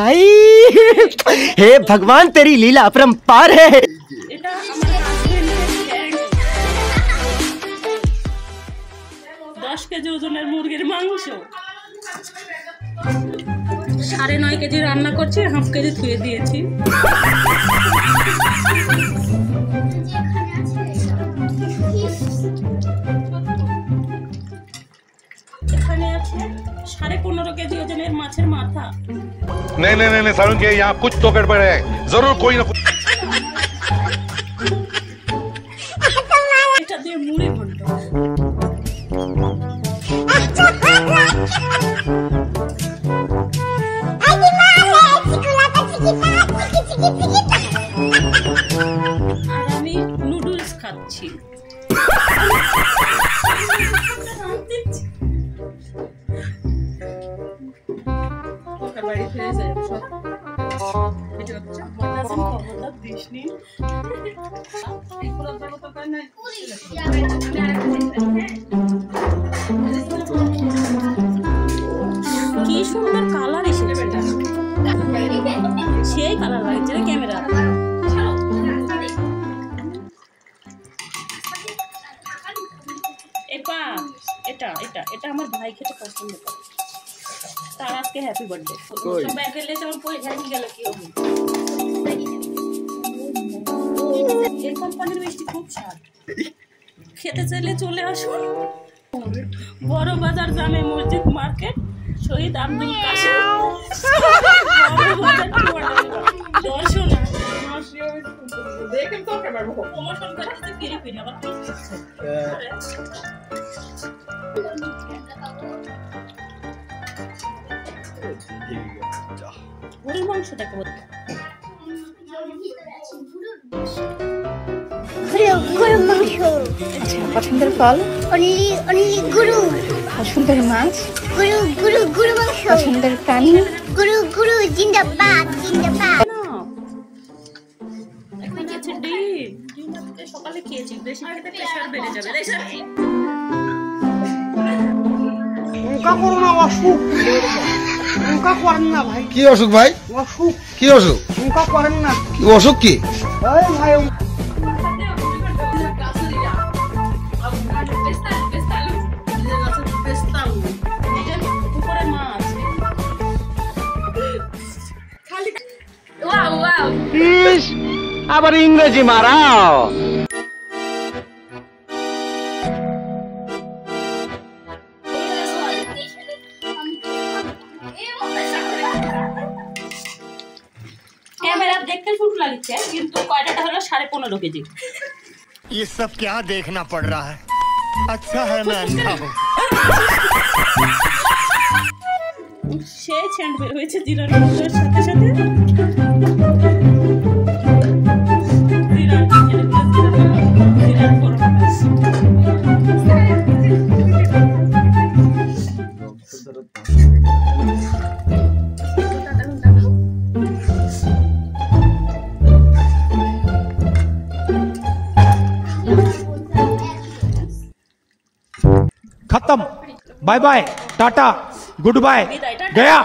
भाई हे भगवान तेरी लीला अपरंपार है। এটা আমার হাজবেন্ডের 10 কেজি ওজনের মুরগির মাংস 9.5 কেজি রান্না করছি, হাফ কেজি ধুয়ে দিয়েছি। এখানে আছে 15.5 কেজি ওজনের মাছের মাথা। नहीं नहीं नहीं सारुण के यहाँ कुछ तो गड़बड़ है, जरूर कोई ना कुछ। এটা দিয়ে মুড়ি ঘন্ট। আর আমি নুডলস খাচ্ছি। বাড়ি ফিরে যাই সব ভিডিও ক্ষমতা দিসনি কি সুন্দর কালার এসেছে, সেই কালার লাগছে না ক্যামেরা। এটা এটা এটা আমার ভাই খেতে পছন্দ করে, তার আজকে হ্যাপি বার্থডে। ব্যাগে লেছে আমার পয়সা নিয়ে গেল কি হবে। এই কোম্পানির মিষ্টি খুব স্বাদ, খেতে চাইলে চলে আসুন। বড় বাজার জামে মসজিদ মার্কেট, শহীদ আব্দুল কাসেম দর্শন দেখেন তো কেমন প্রমোশন করতে ফিরে ফিরে আবার গরুর মাংসটাকে বলতে গরুর মাংস। আচ্ছা, পছন্দের ফল? অনলি গরু। পছন্দের মাছ? গরু মাংস। পছন্দের প্রাণী? গরু জিন্দাবাদ জিন্দাবাদ। এখন আছে ডিম। ডিম আজকে সকালে খেয়েছি, বেশি খেতে প্রেসার বেড়ে যাবে। করোনা অসুখ করেন না ভাই। কি অসুখ ভাই? অসুখ কি অসুখ? করেন না। কি অসুখ? কি ভাই আবার ইংরেজি মারাও। ক্যামেরা দেখতে ছোট লাগছে, কিন্তু কয়টাটা হলো 15.5 কেজি। ये सब क्या देखना पड़ रहा है? अच्छा है मैं अंधा हूँ। সে ছেন্ড বের হয়েছে জিরার মধ্যে সাথে সাথে। खत्म, bye bye, tata, goodbye, गया।